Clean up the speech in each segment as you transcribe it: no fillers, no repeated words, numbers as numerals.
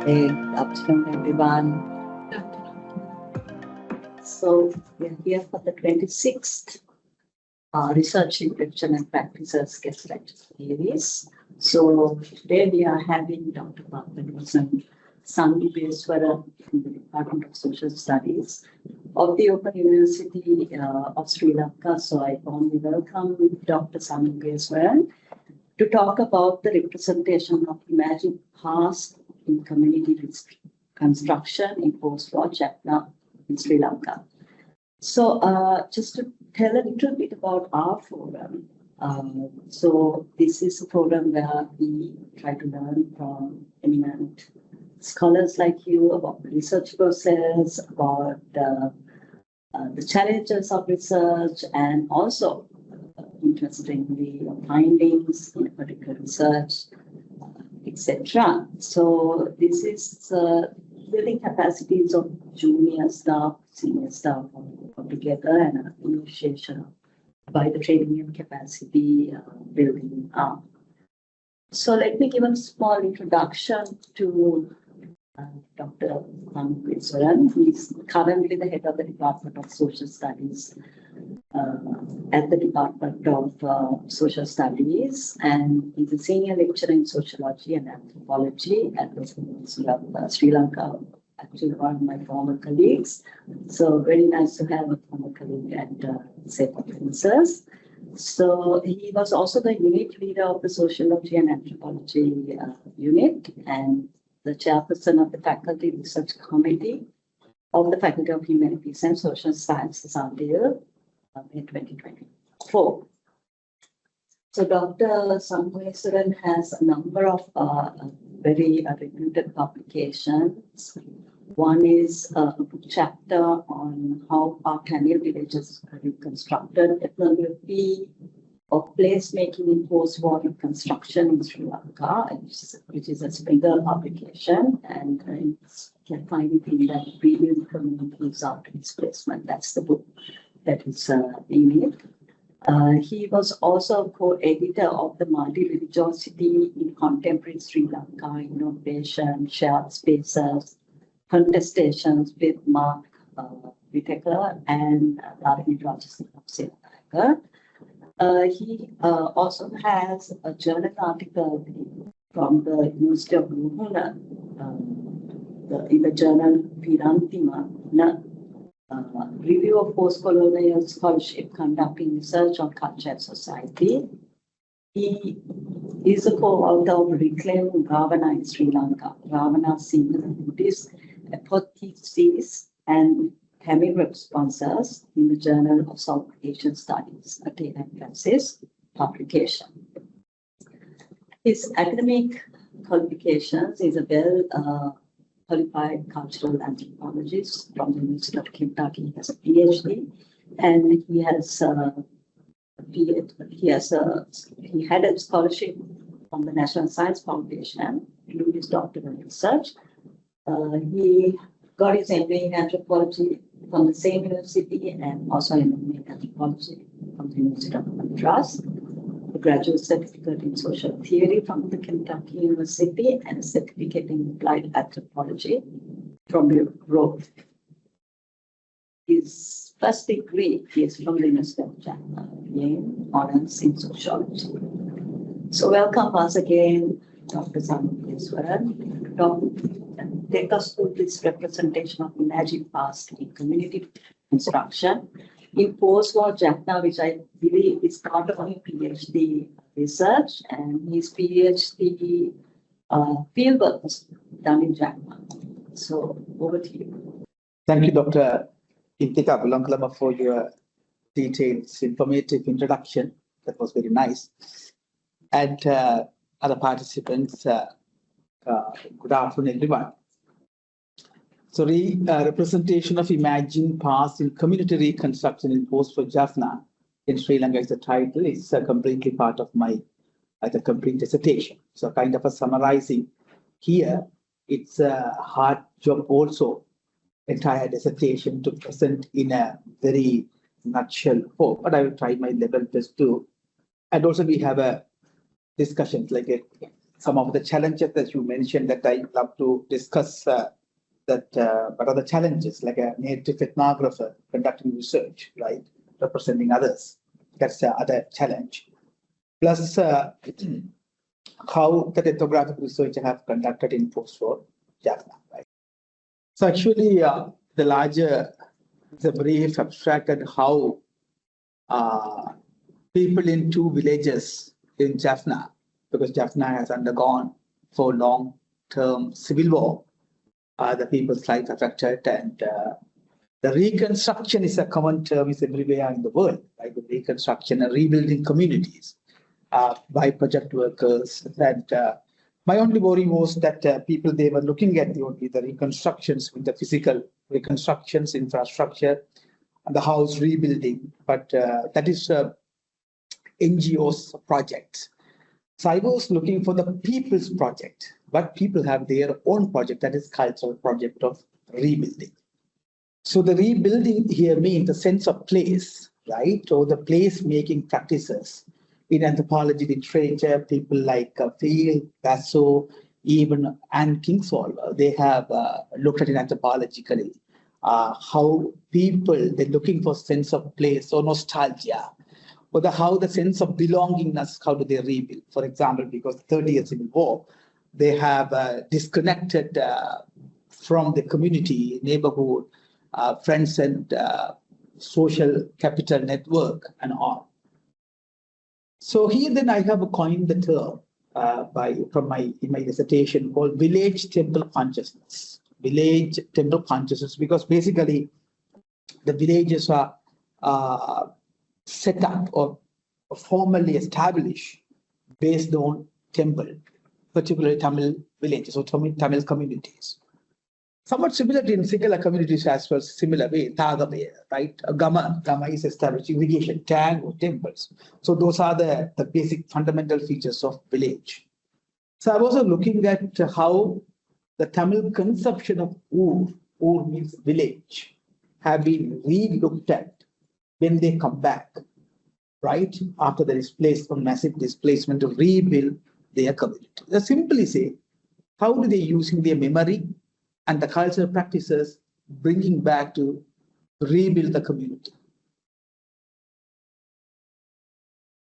Good afternoon, everyone. So we're here for the 26th Research in Prevention and Practices guest lecture series. So today we are having Dr. Pathmanesan, Sanmugeswaran from the Department of Social Studies of the Open University of Sri Lanka. So I warmly welcome Dr. Sanmugeswaran to talk about the representation of imagined past in community construction in post-war Jaffna in Sri Lanka. So just to tell a little bit about our forum. So this is a forum where we try to learn from eminent scholars like you about the research process, about the challenges of research, and also interestingly findings in a particular research, etc. So this is building capacities of junior staff, senior staff all together, and an initiation by the training and capacity building up. So let me give a small introduction to Dr. Sanmugeswaran. He is currently the head of the Department of Social Studies at the Department of Social Studies, and he's a senior lecturer in sociology and anthropology at the University of Sri Lanka. Actually, one of my former colleagues. So very nice to have a former colleague at St. Francis. So he was also the unit leader of the sociology and anthropology unit, and the chairperson of the faculty research committee of the Faculty of Humanities and Social Sciences until in 2024. So Dr. Sanmugeswaran has a number of very reputed publications. One is a chapter on how our Tamil villages are reconstructed, ethnography of placemaking in post-war reconstruction in Sri Lanka, which is a Springer publication, and you can find it in the Premium Communities After Displacement. That's the book that is in it. He was also co-editor of the Multi-Religiosity in Contemporary Sri Lanka, Innovation, Shared Spaces, Contestations with Mark Whitaker and Larry Rogerson of Senaka. He also has a journal article from the University of Ruhuna in the journal Pirantima, Review of Post-Colonial Scholarship Conducting Research on Culture and Society. He is a co-author of Reclaiming Ravana in Sri Lanka, Ravana seen as Buddhist Apotheosis and Tamil responses in the Journal of South Asian Studies, a Taylor and Francis publication. His academic qualifications is a qualified cultural anthropologist from the University of Kentucky. He has a PhD, and he had a scholarship from the National Science Foundation to do his doctoral research. He got his MA in anthropology from the same university, and also an MA in anthropology from the University of Madras, a graduate certificate in social theory from the Kentucky University, and a certificate in applied anthropology from Rome. His first degree is from the University of Jaffna, in honors in sociology. So welcome once again, Dr. Sanmugeswaran. Take us through this representation of imagined past in community construction in post-war Jaffna, which I believe is part of my PhD research, and his PhD fieldwork was done in Jaffna. So over to you. Thank you, Dr. Intika Bulankalama, for your detailed, informative introduction. That was very nice. And other participants, good afternoon, everyone. So, representation of imagined past in community reconstruction in post-war Jaffna in Sri Lanka is the title. It's completely part of my complete dissertation. So, kind of a summarizing here, it's a hard job also, entire dissertation to present in a very nutshell form, but I will try my level best to. And also we have a discussion, like a some of the challenges that you mentioned that I love to discuss. What are the challenges, like a native ethnographer conducting research, right, representing others. That's the other challenge. Plus, how that ethnographic research I have conducted in post-war Jaffna, right? So actually, the larger, the brief abstracted how people in two villages in Jaffna, because Jaffna has undergone for long-term civil war, the people's life affected, and the reconstruction is a common term is everywhere in the world, right? The reconstruction and rebuilding communities by project workers. And my only worry was that people, they were looking at only the reconstructions with the physical reconstructions, infrastructure, and the house rebuilding, but that is NGOs projects. So I was looking for the people's project, but people have their own project, that is cultural project of rebuilding. So the rebuilding here means the sense of place, right? Or the place-making practices in anthropology literature, people like Field, Basso, even Anne Kingsall, they have looked at it anthropologically, how people, they're looking for sense of place or nostalgia, or how the sense of belongingness, how do they rebuild? For example, because the 30 years Civil War, they have disconnected from the community, neighborhood, friends, and social capital network and all. So here then I have coined the term in my dissertation called village temple consciousness. Village temple consciousness, because basically the villages are set up or formally established based on temple, particularly Tamil villages or Tamil communities. Somewhat similar in Sinhala communities as well, similar way, Tagabe, right? Gama is established, irrigation, tank or temples. So those are the basic fundamental features of village. So I was also looking at how the Tamil conception of Ur means village, have been re-looked at when they come back, right? After the displacement, massive displacement, to rebuild their community. They simply say, how do they using their memory and the cultural practices bringing back to rebuild the community?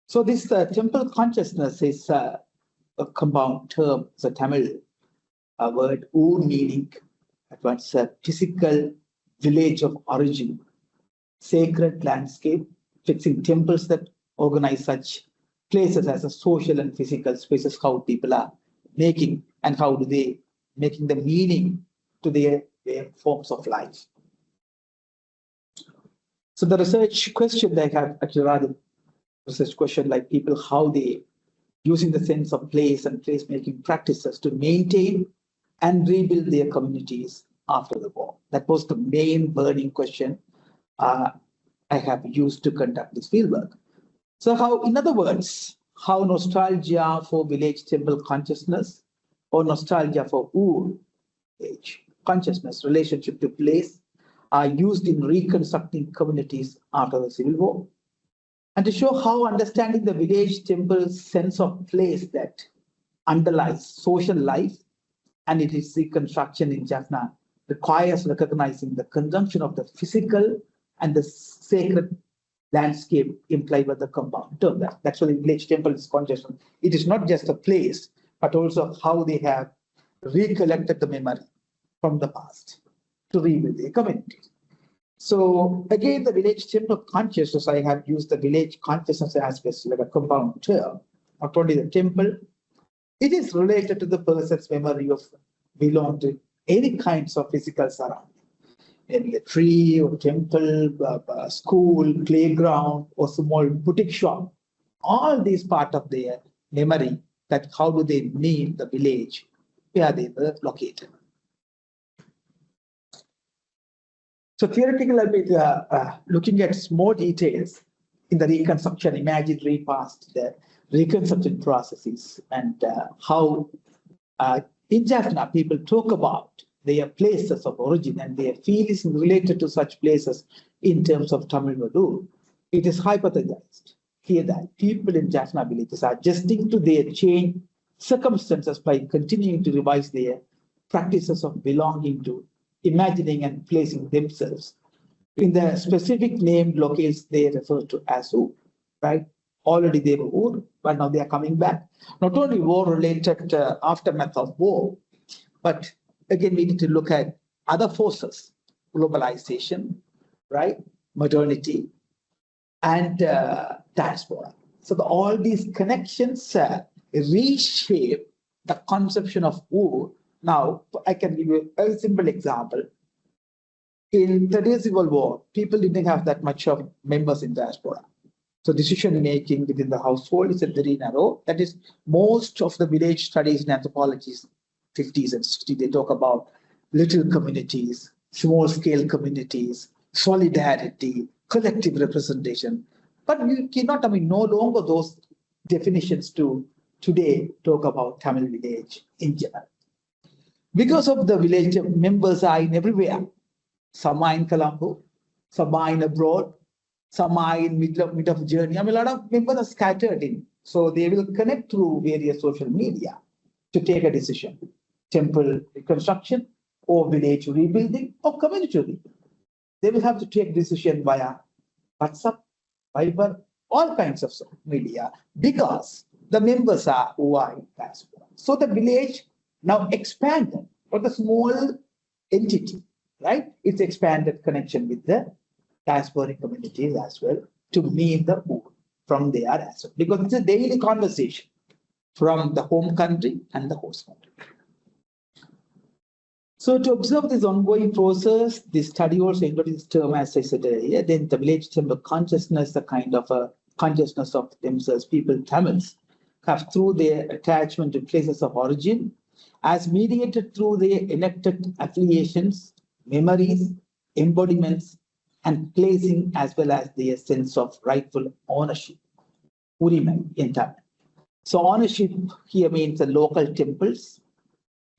So this temple consciousness is a compound term. It's a Tamil word, Ur, meaning what's a physical village of origin, sacred landscape, fixing temples that organize such places as a social and physical spaces, how people are making and how do they making the meaning to their forms of life. So the research question that I have actually rather research question like people, how they using the sense of place and place making practices to maintain and rebuild their communities after the war. That was the main burning question I have used to conduct this fieldwork. So how, in other words, how nostalgia for village temple consciousness or nostalgia for Ur age consciousness relationship to place are used in reconstructing communities after the Civil War. And to show how understanding the village temple's sense of place that underlies social life and its reconstruction in Jaffna requires recognizing the conjunction of the physical and the sacred landscape implied by the compound term. That's what the village temple is consciousness. It is not just a place, but also how they have recollected the memory from the past to rebuild their community. So again, the village temple consciousness, I have used the village consciousness aspect like a compound term, not only the temple, it is related to the person's memory of belong to any kinds of physical surrounding. Maybe a tree or temple, school, playground, or small boutique shop. All these part of their memory that how do they name the village where they were located. So theoretically, I'll be looking at more details in the reconstruction, imaginary past, the reconstruction processes, and how in Jaffna people talk about their places of origin and their feelings related to such places in terms of Tamil Nadu. It is hypothesized here that people in Jaffna villages are adjusting to their changed circumstances by continuing to revise their practices of belonging to, imagining and placing themselves in the specific named locales they refer to as Ur, right? Already they were Ur, but now they are coming back. Not only war-related aftermath of war, but again, we need to look at other forces, globalization, right? Modernity, and diaspora. So all these connections reshape the conception of Ur. Now, I can give you a very simple example. In the Civil War, people didn't have that much of members in diaspora. So decision making within the household is very narrow. That is, most of the village studies in anthropology, 50s and 60s, they talk about little communities, small scale communities, solidarity, collective representation. But you cannot, no longer those definitions to today talk about Tamil village in general. Because of the village members are in everywhere. Some are in Colombo, some are in abroad, some are in mid of journey. A lot of members are scattered in. So they will connect through various social media to take a decision. Temple reconstruction or village rebuilding or community rebuilding. They will have to take decision via WhatsApp, Viber, all kinds of social media because the members are who are in diaspora. So the village now expanded for the small entity, right? It's expanded connection with the diasporic communities as well to meet the Ur from there as well, because it's a daily conversation from the home country and the host country. So to observe this ongoing process, this study also included this term, as I said earlier, then the village temple consciousness, the kind of a consciousness of themselves, people, Tamils, have through their attachment to places of origin, as mediated through their elected affiliations, memories, embodiments, and placing, as well as their sense of rightful ownership. Urimai in Tamil. So ownership here means the local temples,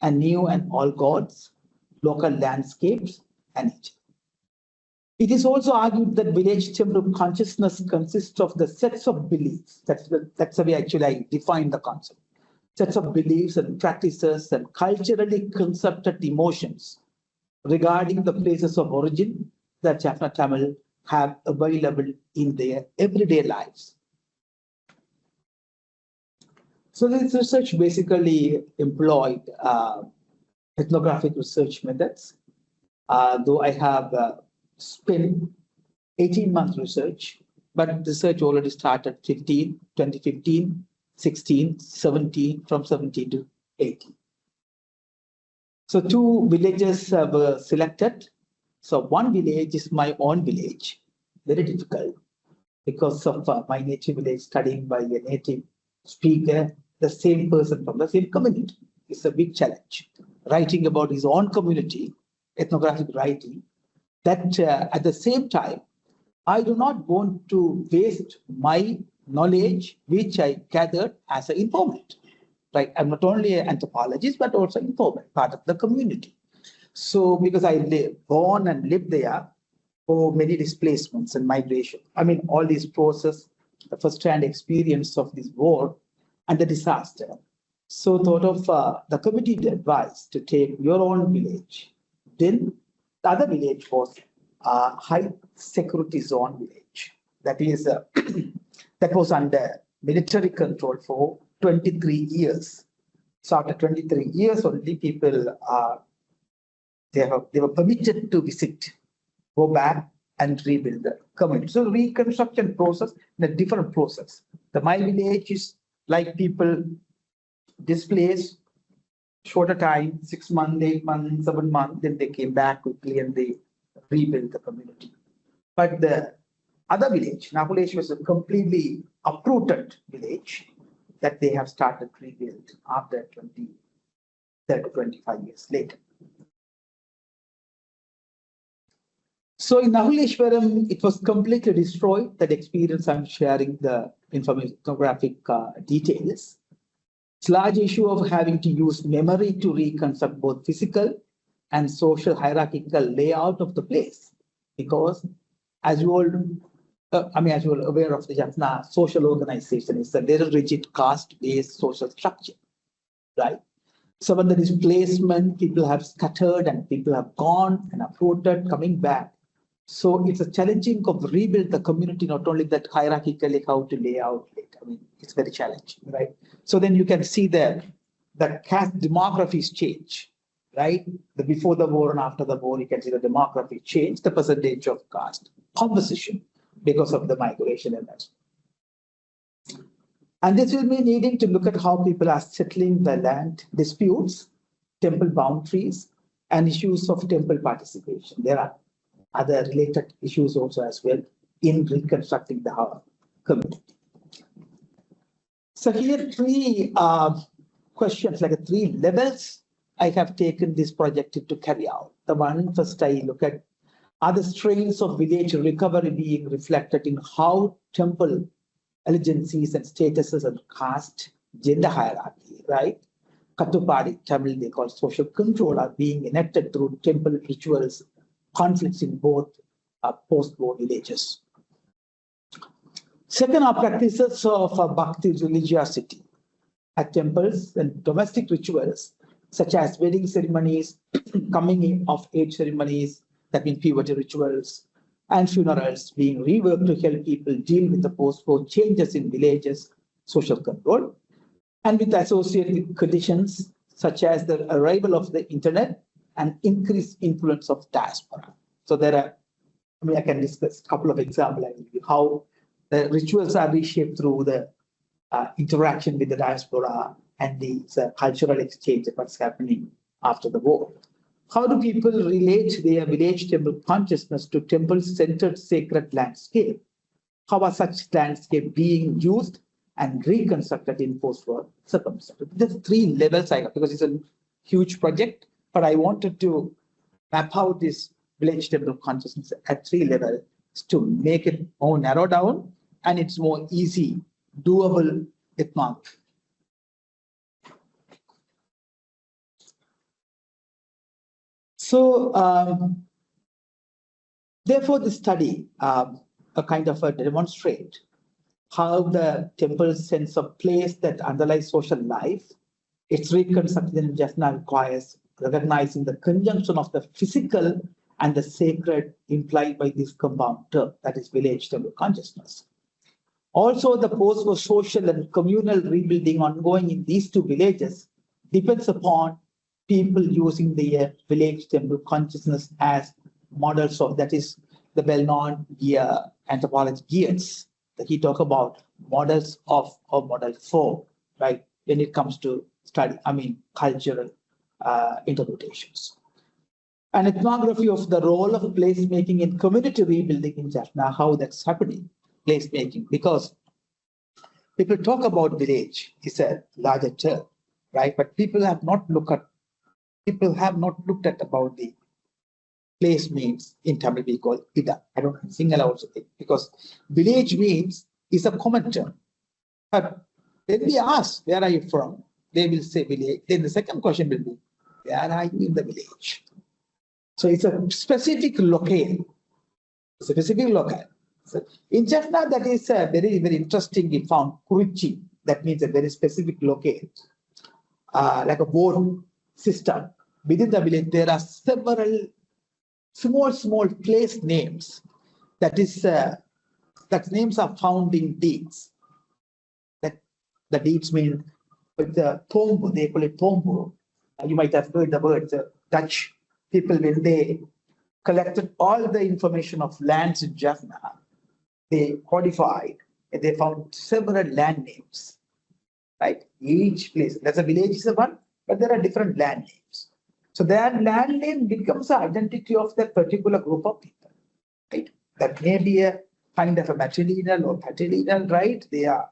and new and all gods, local landscapes, and nature. It is also argued that village temple consciousness consists of the sets of beliefs. That's the way actually I define the concept. Sets of beliefs and practices and culturally constructed emotions regarding the places of origin that Jaffna Tamil have available in their everyday lives. So this research basically employed ethnographic research methods, though I have spent 18 months research, but research already started 2015, 16, 17, from 17 to 18. So 2 villages were selected. So one village is my own village, very difficult because of my native village studying by a native speaker, the same person from the same community. It's a big challenge. Writing about his own community, ethnographic writing, that at the same time, I do not want to waste my knowledge, which I gathered as an informant. Right? I'm not only an anthropologist, but also informant, part of the community. So because I born and lived there for many displacements and migration. All these process, the first-hand experience of this war and the disaster. So thought of the committee advice to take your own village. Then the other village was a high security zone village. That is, that was under military control for 23 years. So after 23 years, only people they were permitted to visit, go back and rebuild the community. So reconstruction process in a different process. The my village is like people displaced shorter time, 6 months, 8 months, 7 months, then they came back quickly and they rebuilt the community. But the other village, Nakulesh, was a completely uprooted village that they have started rebuild after 30 to 25 years later. So in Nakuleshwaram, it was completely destroyed. That experience, I'm sharing the infographic details. It's a large issue of having to use memory to reconstruct both physical and social hierarchical layout of the place. Because as you all, as you are aware of the Jaffna social organization, it's a very rigid caste-based social structure. right? So when the displacement, people have scattered and people have gone and uprooted, coming back. So it's a challenging of rebuild the community, not only that hierarchically how to lay out it. I mean, it's very challenging, right? So then you can see that the caste demographies change, right? The before the war and after the war, you can see the demography change, the percentage of caste composition because of the migration and that. And this will be needing to look at how people are settling the land disputes, temple boundaries, and issues of temple participation. There are other related issues also as well in reconstructing the community. So here three questions, like three levels I have taken this project to carry out. The one first I look at are the strains of village recovery being reflected in how temple allegiances and statuses and caste, gender hierarchy, right? Katupadi, Tamil they call social control, are being enacted through temple rituals, conflicts in both post-war villages. Second are practices of bhakti religiosity at temples and domestic rituals, such as wedding ceremonies, coming in of age ceremonies, that mean puberty rituals, and funerals being reworked to help people deal with the post-war changes in villages, social control, and with associated conditions such as the arrival of the internet and increased influence of diaspora. So there are, I mean, I can discuss a couple of examples how the rituals are reshaped through the interaction with the diaspora and the cultural exchange of what's happening after the war. How do people relate their village temple consciousness to temple-centered sacred landscape? How are such landscape being used and reconstructed in post-war circumstances? There's three levels I have, because it's a huge project, but I wanted to map out this village temple consciousness at three levels to make it more narrow down and it's more easy, doable ethnography. So, therefore, the study a kind of demonstrate how the temple's sense of place that underlies social life, its reconstruction in Jaffna requires recognizing the conjunction of the physical and the sacred implied by this compound term, that is village temple consciousness. Also, the post-war social and communal rebuilding ongoing in these two villages depends upon people using the village temple consciousness as models of, that is the well-known anthropology gears that he talk about, models of or model for, right, when it comes to study, I mean, cultural interpretations. An ethnography of the role of placemaking in community rebuilding in Jaffna, how that's happening, placemaking, because people talk about village, it's a larger term, right? But people have not looked at about the place means in Tamil we call Ida. I don't single out it because village means is a common term. But when we ask, where are you from? They will say village. Then the second question will be, where are you in the village? So it's a specific locale. Specific locale. So in Jaffna, that is very, very interesting. We found Kurichi. That means a very specific locale, like a board system. Within the village, there are several small place names. That names are found in deeds. That the deeds mean with the tombo, they call it tombo. You might have heard the word. The Dutch people, when they collected all the information of lands in Jaffna, they codified and they found several land names. Right? Each place, there's a village is the one, but there are different land names. So that land name becomes the identity of that particular group of people, right? That may be a kind of a matrilineal or patrilineal, right? They are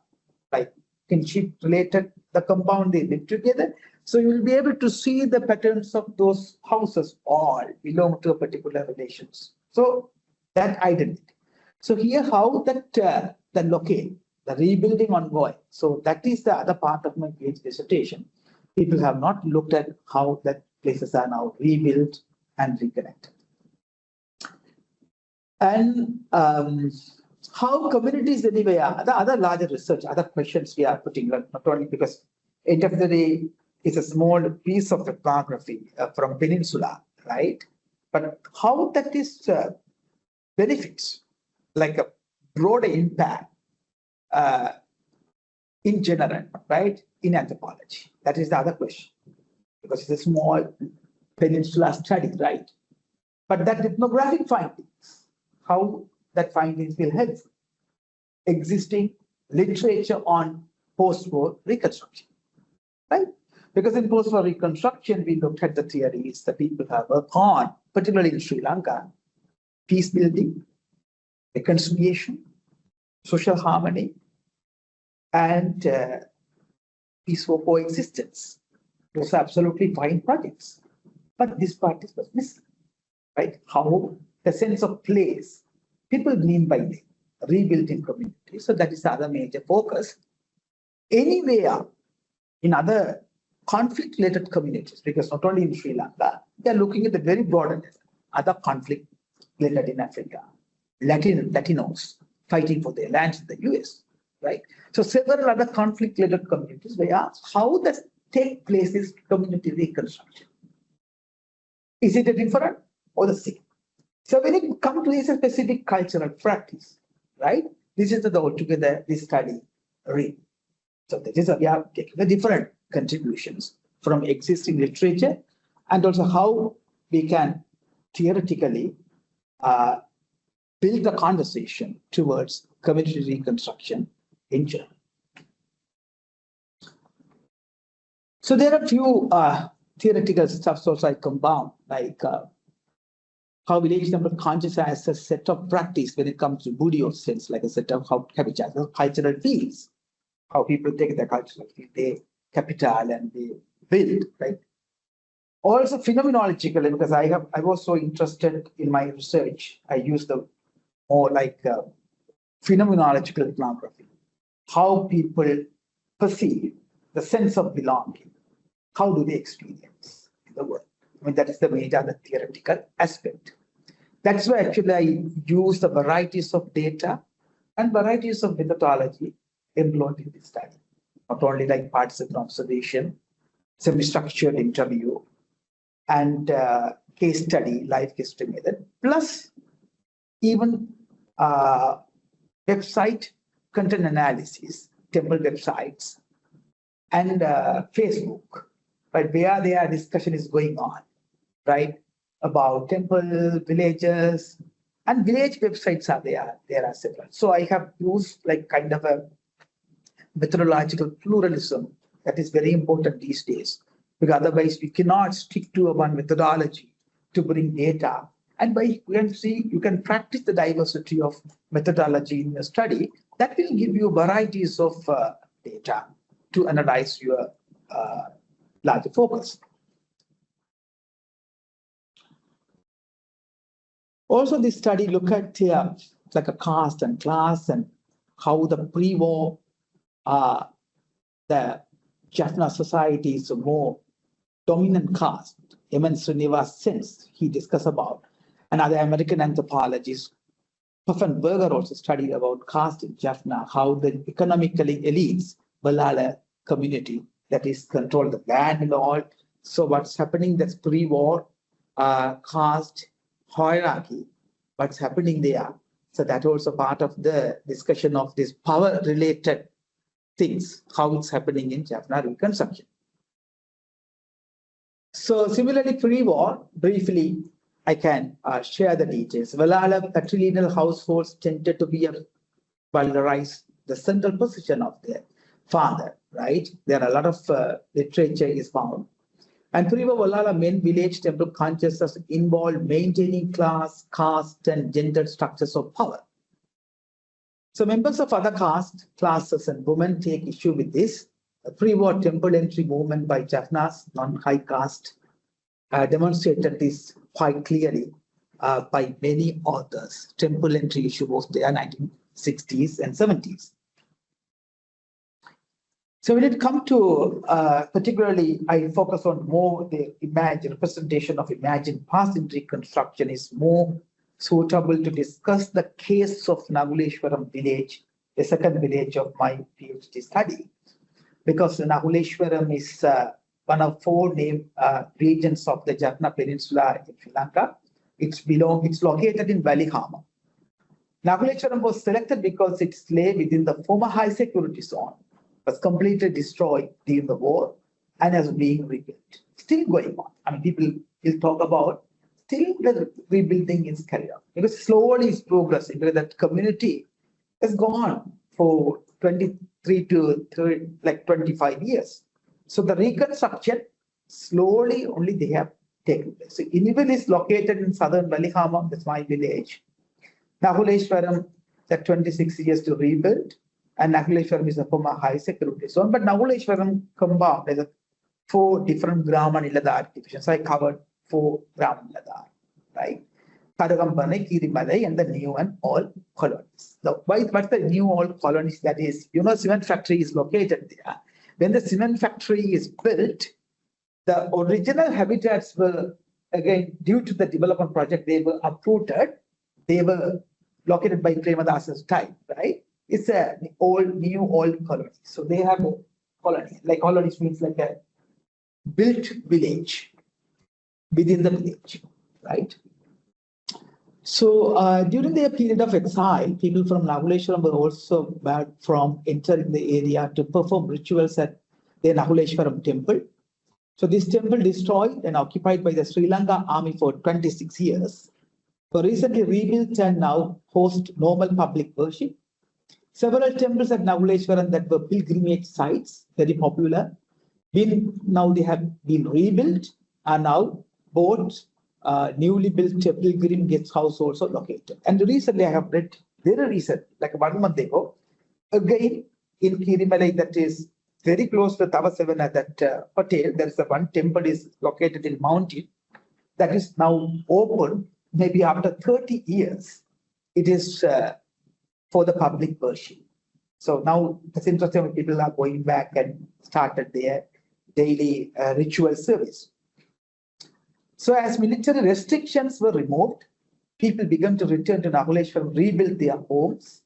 like kinship related, the compound, they live together. So you will be able to see the patterns of those houses all belong to a particular relations. So that identity. So here how that the locale, the rebuilding ongoing. So that is the other part of my PhD dissertation. People have not looked at how that places are now rebuilt and reconnected. And how communities anyway are, the other larger research, other questions we are putting, not only because end of the day, is a small piece of ethnography from Peninsula, right? But how that is benefits, like a broader impact in general, right? In anthropology. That is the other question, because it's a small peninsula study, right? But that ethnographic findings, how that findings will help existing literature on post-war reconstruction, right? Because in post-war reconstruction, we looked at the theories that people have worked on, particularly in Sri Lanka: peace building, reconciliation, social harmony, and peaceful coexistence. Those are absolutely fine projects. But this part is missing, right? How the sense of place people mean by rebuilding community. So that is the other major focus. Anywhere in other conflict-related communities, because not only in Sri Lanka, they are looking at the very broader level, other conflict related in Africa, Latinos fighting for their lands in the US, right? So several other conflict-related communities, they ask how does take place is community reconstruction. Is it a different or the same? So when it comes to a specific cultural practice, right? This is the altogether this study read. So this is we are taking the different contributions from existing literature, and also how we can theoretically build the conversation towards community reconstruction in general. So there are a few theoretical stuff also I compound, like how village temple conscious as a set of practice when it comes to Buddhist sense, like a set of how cultural fields, how people take the cultural field, they capital and they build, right? Also phenomenologically, because I was so interested in my research, I use the more like phenomenological ethnography, how people perceive the sense of belonging, how do they experience the world. I mean, that is the major the theoretical aspect. That's why actually I use the varieties of data and varieties of methodology employed in this study. Not only like participant observation, semi-structured interview, and case study, live case study method, plus even website content analysis, temple websites, and Facebook, right, where their discussion is going on, right, about temple, villages, and village websites are there. There are several. So I have used like kind of a methodological pluralism that is very important these days, because otherwise we cannot stick to one methodology to bring data. And by you can see, you can practice the diversity of methodology in your study. That will give you varieties of data to analyze your larger focus. Also, this study look at like a caste and class and how the pre-war the Jaffna society is a more dominant caste. Eman Srinivas sense he discussed about, and other American anthropologists. Pathmanesan also studied about caste in Jaffna, how the economically elites, Balala community, that is control the land and all. So what's happening, that's pre-war caste hierarchy, what's happening there. So that also part of the discussion of this power-related things, how it's happening in Jaffna reconstruction. So similarly, pre-war, briefly, I can share the details. Valala patrilineal households tended to be valorize the central position of their father, right? There are a lot of literature is found. And pre-war Valala men village temple consciousness involved maintaining class, caste, and gender structures of power. So members of other caste, classes, and women take issue with this. The pre-war temple entry movement by Jaffna's non-high caste demonstrated this quite clearly by many authors. Temple entry issue was there in 1960s and 70s. So when it comes to, particularly, I focus on more the representation of imagined past in reconstruction is more suitable to discuss the case of Naguleshwaram village, the second village of my PhD study, because Naguleshwaram is one of four named regions of the Jaffna Peninsula in Sri Lanka. It's located in Valihama. Nakuleshwaram was selected because it lay within the former high security zone, was completely destroyed during the war and is being rebuilt. Still going on. I mean, people will talk about still the rebuilding is carried out because slowly it's progressing because that community has gone for 23 to 30, like 25 years. So the reconstruction slowly only they have taken place. So Inivil is located in southern Valihama, that's my village. Nakuleshwaram, that 26 years to rebuild, and Nakuleshwaram is a former high security zone. But Nakuleshwaram compound, there's 4 different Grama Niladhar divisions. I covered 4 Grama Niladhar, right? Kadagampane, Kirimalai, and the new and old colonies. Now, what's the new old colonies? That is, cement factory is located there. When the cement factory is built, the original habitats were, again, due to the development project, they were uprooted. They were located by Premadasa's time, right? It's a new old colony. So they have a colony. Like colonies means like a built village within the village, right? So during their period of exile, people from Nakuleshwaram were also barred from entering the area to perform rituals at the Nakuleshwaram temple. So this temple destroyed and occupied by the Sri Lanka army for 26 years. Were recently rebuilt and now host normal public worship. Several temples at Nakuleshwaram that were pilgrimage sites, very popular, now they have been rebuilt and now both newly built pilgrim guest house also located. And recently I have read, very recent, like 1 month ago, again in Kirimalai, that is very close to Tavasavana, that hotel, there is one temple is located in mountain that is now open. Maybe after 30 years, it is for the public worship. So now it's interesting when people are going back and started their daily ritual service. So as military restrictions were removed, people began to return to Nakuleshwaram, rebuild their homes,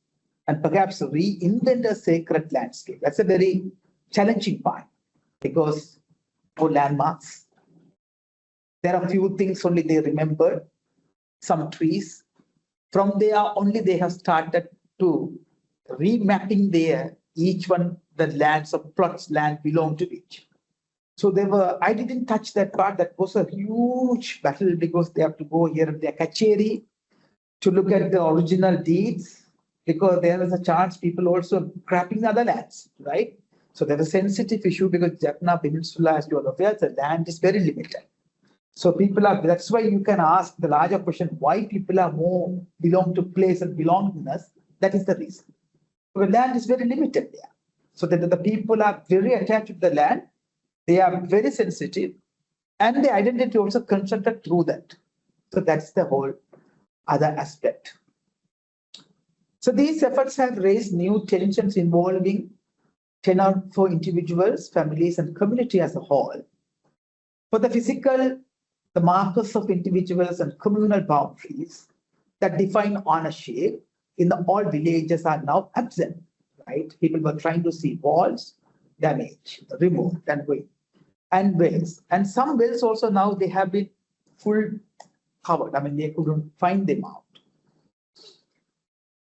and perhaps reinvent a sacred landscape. That's a very challenging part because for landmarks, there are few things only they remember. Some trees. From there only they have started to remapping their each one the lands of plots land belong to each. So I didn't touch that part. That was a huge battle because they have to go here at their kacheri to look at the original deeds because there is a chance people also grabbing other lands, right? So there's a sensitive issue because Jaffna Peninsula, as you are aware, the land is very limited. So that's why you can ask the larger question, why people are more belong to place and belongingness. That is the reason. The land is very limited there. So that the people are very attached to the land. They are very sensitive and the identity also constructed through that. So that's the whole other aspect. So these efforts have raised new tensions involving tenor for individuals, families, and community as a whole. For the physical, the markers of individuals and communal boundaries that define ownership in the all villages are now absent, right? People were trying to see walls, damaged, removed, and going. And wells. And some wells also now they have been full covered. I mean, they couldn't find them out.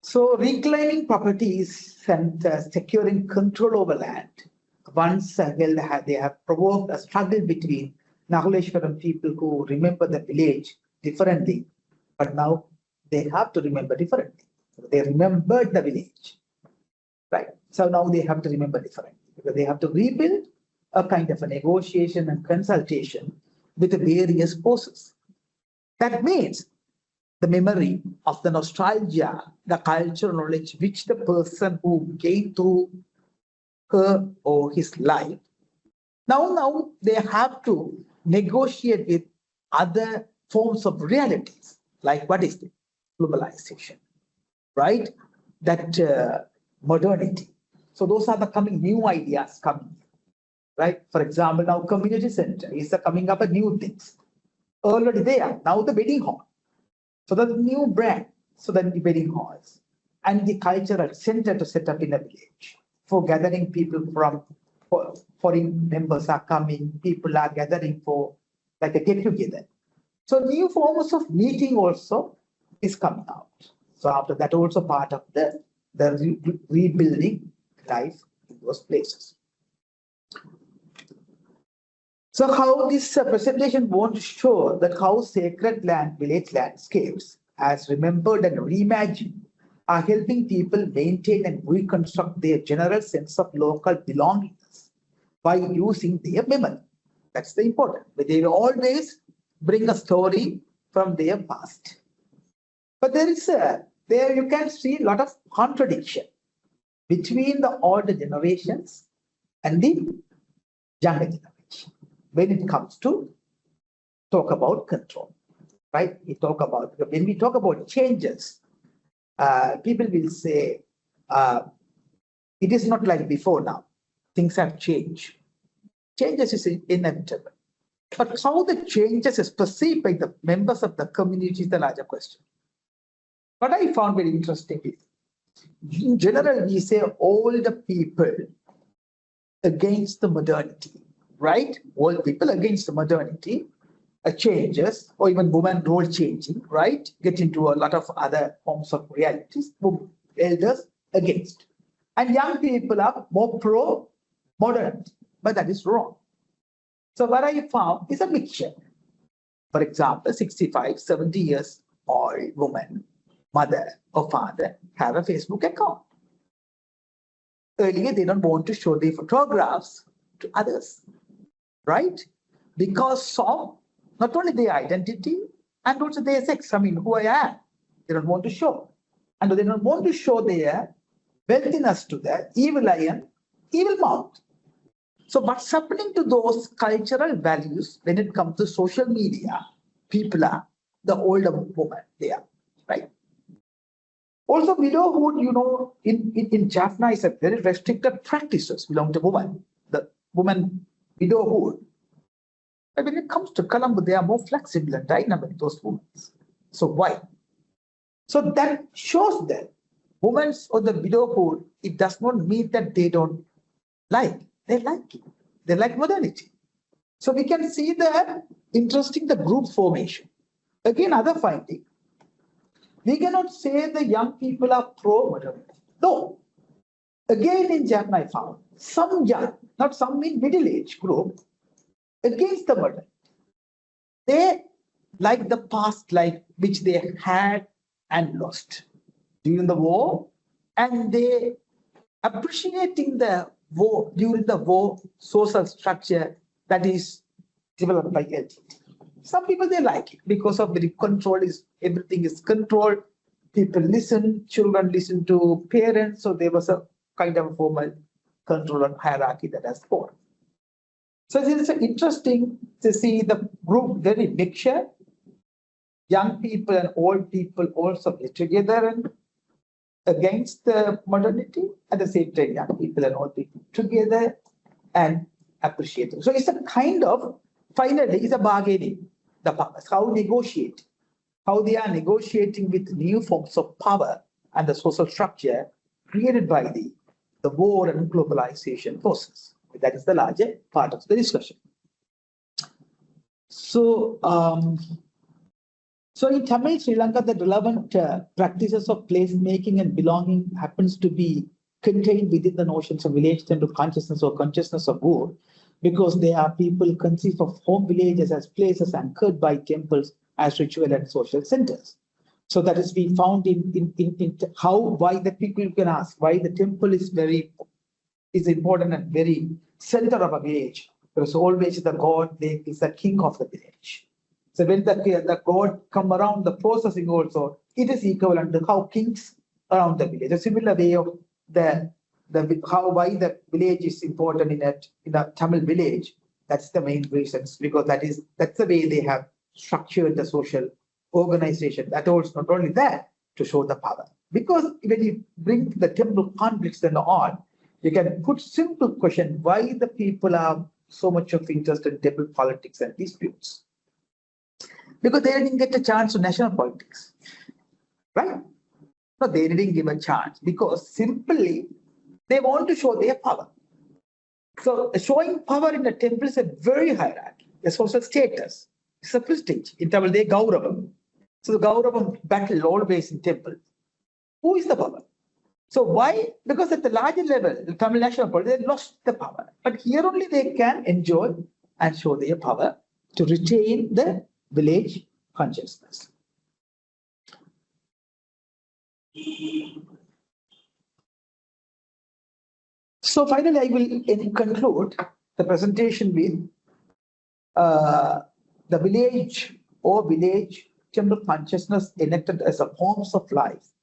So reclaiming properties and securing control over land. Once they have provoked a struggle between Nakuleshwaram people who remember the village differently, but now they have to remember differently. They remembered the village, right? So now they have to remember differently because they have to rebuild a kind of a negotiation and consultation with the various forces. That means the memory of the nostalgia, the cultural knowledge which the person who gained through her or his life, now they have to negotiate with other forms of realities, like what is the globalization, right? That modernity. So those are the coming new ideas coming, right? For example, now community center is coming up with new things. Already there, now the wedding hall. So the new brand, so the wedding halls and the cultural center to set up in a village for gathering people from foreign members are coming, people are gathering for like a get together. So new forms of meeting also is coming out. So after that, also part of the rebuilding life in those places. So how this presentation wants to show that how sacred land, village landscapes, as remembered and reimagined, are helping people maintain and reconstruct their general sense of local belongingness by using their memory. That's the important. But they always bring a story from their past. But there you can see a lot of contradiction between the older generations and the younger generation when it comes to talk about control, right? When we talk about changes, people will say, it is not like before now. Things have changed. Changes is inevitable. But how the changes is perceived by the members of the community is the larger question. What I found very interesting is, in general, we say older people against the modernity, right? Old people against the modernity, changes, or even women role changing, right? Get into a lot of other forms of realities, elders against. And young people are more pro-modern, but that is wrong. So what I found is a mixture. For example, 65, 70 years old woman, mother or father, have a Facebook account. Earlier, they don't want to show their photographs to others, right? Because of not only their identity and also their sex. I mean, who I am. They don't want to show. And they don't want to show their wealthiness to the evil eye and evil mouth. So what's happening to those cultural values when it comes to social media? People are the older woman there, right? Also, widowhood, in Jaffna is a very restricted practices belong to women. The woman widowhood. But when it comes to Colombo, they are more flexible and dynamic, those women. So why? So that shows that women or the widowhood, it does not mean that they don't like. They like it. They like modernity. So we can see that interesting the group formation. Again, other finding. We cannot say the young people are pro-modernity. No. Again, in Jaffna, I found some young, not some in middle-age group, against the modernity. They like the past life which they had and lost during the war, and they appreciating the war, during the war, social structure that is developed by LTT. Some people, they like it because of the control is, everything is controlled. People listen, children listen to parents. So there was a kind of a formal control and hierarchy that has formed. So it's interesting to see the group very mixture. Young people and old people also get together and against the modernity. At the same time, young people and old people together and appreciate it. So it's a kind of, finally, it's a bargaining. The powers, how negotiate, how they are negotiating with new forms of power and the social structure created by the war and globalization process. That is the larger part of the discussion. So, in Tamil Sri Lanka, the relevant practices of placemaking and belonging happens to be contained within the notions of village central consciousness or consciousness of war, because they are people conceive of home villages as places anchored by temples as ritual and social centers. So that is being found in why the people can ask why the temple is important and very center of a village. Because always the god is the king of the village. So when the god come around the processing also, it is equivalent to how kings around the village. A similar way of why the village is important in a Tamil village. That's the main reasons, because that's the way they have structured the social organization. That also not only that to show the power. Because when you bring the temple conflicts and all, you can put simple question why the people are so much of interest in temple politics and disputes. Because they didn't get a chance to national politics, right? No, they didn't give a chance because simply they want to show their power. So showing power in the temple is a very hierarchy, a social status. It's a prestige. In Tamil, they Gauravam. So the Gauravam battle always in temple. Who is the power? So why? Because at the larger level, the Tamil national party, they lost the power. But here only they can enjoy and show their power to retain the village consciousness. So finally, I will conclude the presentation with the village or village temple consciousness enacted as a forms of life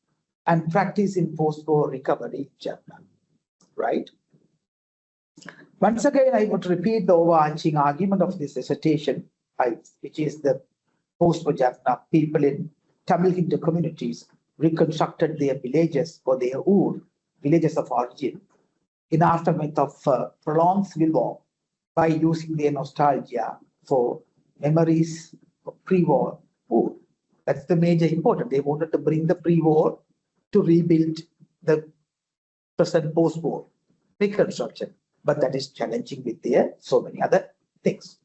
and practice in post-war recovery, Jaffna, right? Once again, I would repeat the overarching argument of this dissertation, which is the post-war Jaffna people in Tamil Hindu communities reconstructed their villages or their villages of origin, in aftermath of prolonged civil war by using their nostalgia for memories of pre-war food. That's the major important. They wanted to bring the pre-war to rebuild the present post-war reconstruction, but that is challenging with their so many other things.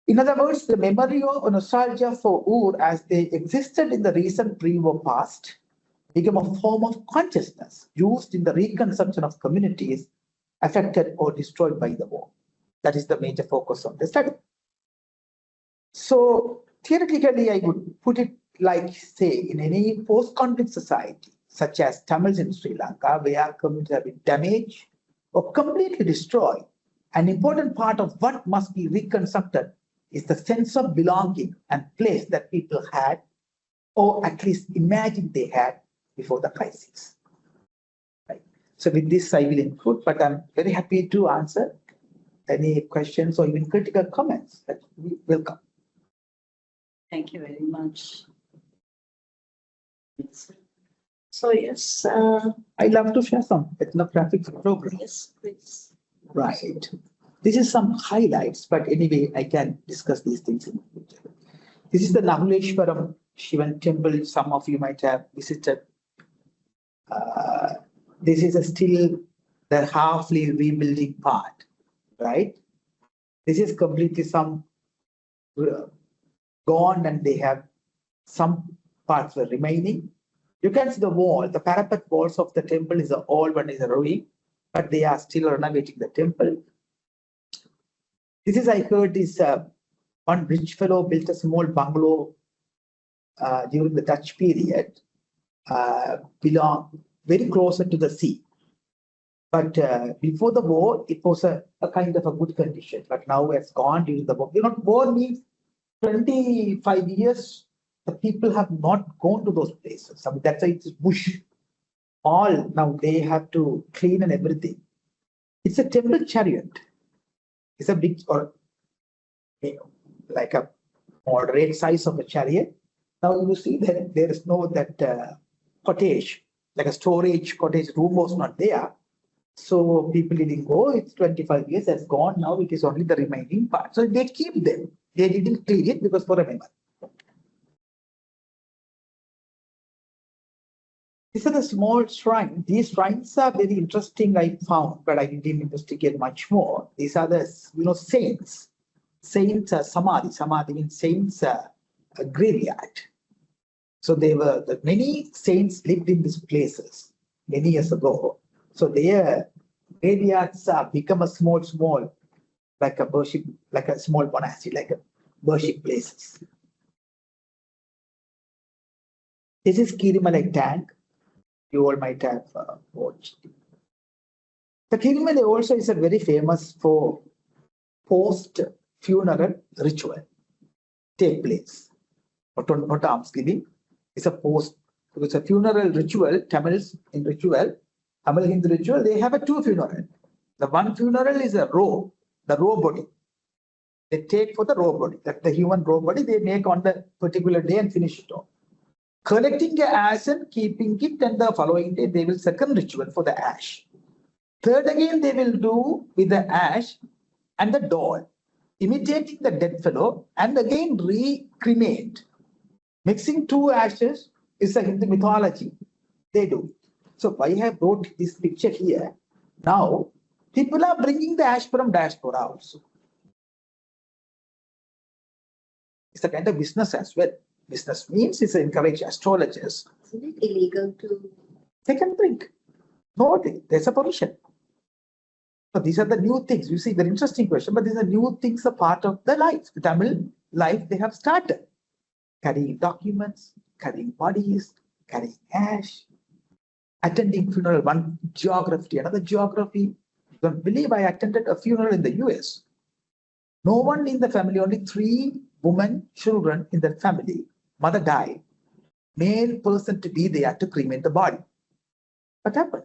In other words, the memory or nostalgia for as they existed in the recent pre-war past became a form of consciousness used in the reconstruction of communities affected or destroyed by the war. That is the major focus of the study. So theoretically, I would put it like, say, in any post-conflict society, such as Tamils in Sri Lanka, where communities have been damaged or completely destroyed, an important part of what must be reconstructed is the sense of belonging and place that people had, or at least imagined they had before the crisis. Right. So with this, I will include, but I'm very happy to answer any questions or even critical comments that we welcome. Thank you very much. So yes, I love to share some ethnographic programs. Yes, please. Right. This is some highlights, but anyway, I can discuss these things in future. This is the Nahuleshwaram Shivan temple. Some of you might have visited. This is still the halfly rebuilding part, right? This is completely some gone, and they have some parts were remaining. You can see the wall, the parapet walls of the temple is the old one is a ruin, but they are still renovating the temple. This is, I heard, is one rich fellow built a small bungalow during the Dutch period, belong very closer to the sea. But before the war, it was a kind of a good condition. But now it's gone during the war. You know, war means 25 years, the people have not gone to those places. I mean, that's why it's bush. All now they have to clean and everything. It's a temple chariot. It's a big, or like a moderate size of a chariot. Now you see that there is no that cottage, like a storage cottage room was not there. So people didn't go. It's 25 years has gone. Now it is only the remaining part. So they keep them. They didn't clean it because for a memory. These are the small shrines. These shrines are very interesting, I found, but I didn't investigate much more. These are the saints. Saints samadhi. Samadhi means saints graveyard. So they were many saints lived in these places many years ago. So their graveyards become a small, like a worship, like a small monastery, like a worship places. This is Kirimalai tank. You all might have watched. The Kirimalai also is a very famous for post-funeral ritual take place. Not almsgiving. It's a it's a funeral ritual. Tamils in ritual, Tamil Hindu ritual, they have a two funeral. The one funeral is a raw, the raw body. They take for the raw body, that the human raw body they make on the particular day and finish it off. Collecting the ash and keeping it, and the following day they will second ritual for the ash. Third again they will do with the ash and the doll, imitating the dead fellow, and again recremate. Mixing two ashes is a Hindu mythology. They do. So why I have brought this picture here? Now, People are bringing the ash from diaspora also. It's a kind of business as well. Business means it's encourage astrologers. Isn't it illegal to? They can bring. No, there's a permission. So these are the new things. You see, very interesting question, but these are new things, a part of the life. The Tamil life they have started. Carrying documents, carrying bodies, carrying ash, attending funeral, one geography, another geography. Don't believe I attended a funeral in the US. No one in the family, only 3 women, children in the family. Mother died. Male person to be there to cremate the body. What happened?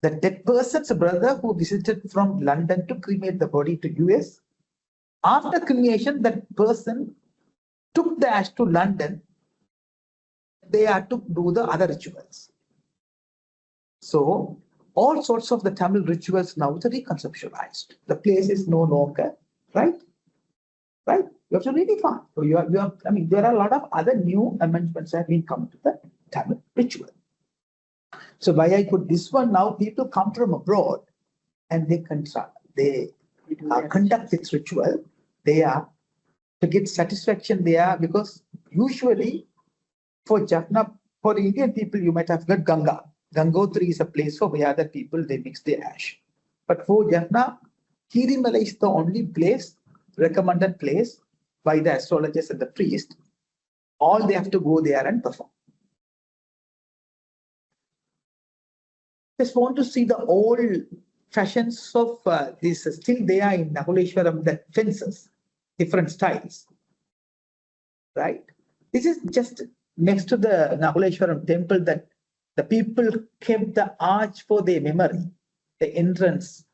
The dead person's brother who visited from London to cremate the body to US. After cremation, that person took the ash to London. They had to do the other rituals. So all sorts of the Tamil rituals now are reconceptualized. The place is no longer, right? Right? You have to really find. So I mean, there are a lot of other new amendments that have been come to the Tamil ritual. So why I put this one now, people come from abroad and they conduct this ritual. They are to get satisfaction there because usually for Jaffna, for Indian people, you might have got Ganga. Gangotri is a place for where other people, they mix their ash. But for Jaffna, Kirimala is the only place, recommended place by the astrologers and the priest. All they have to go there and perform. Just want to see the old fashions of this, still there in Nakuleshwaram, the fences, different styles, right? This is just next to the Nakuleshwaram temple that the people kept the arch for their memory, the entrance,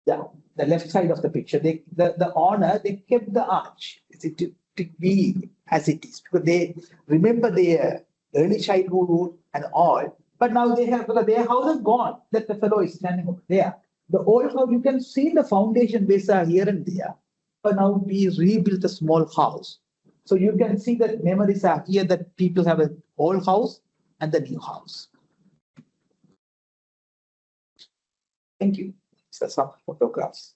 the left side of the picture, the honor, they kept the arch to be as it is, because they remember their early childhood and all. But now they have, their house is gone. That the fellow is standing over there. The old house, you can see the foundation base are here and there. But now we rebuilt a small house. So you can see that memories are here that people have an old house and the new house. Thank you. These are some photographs.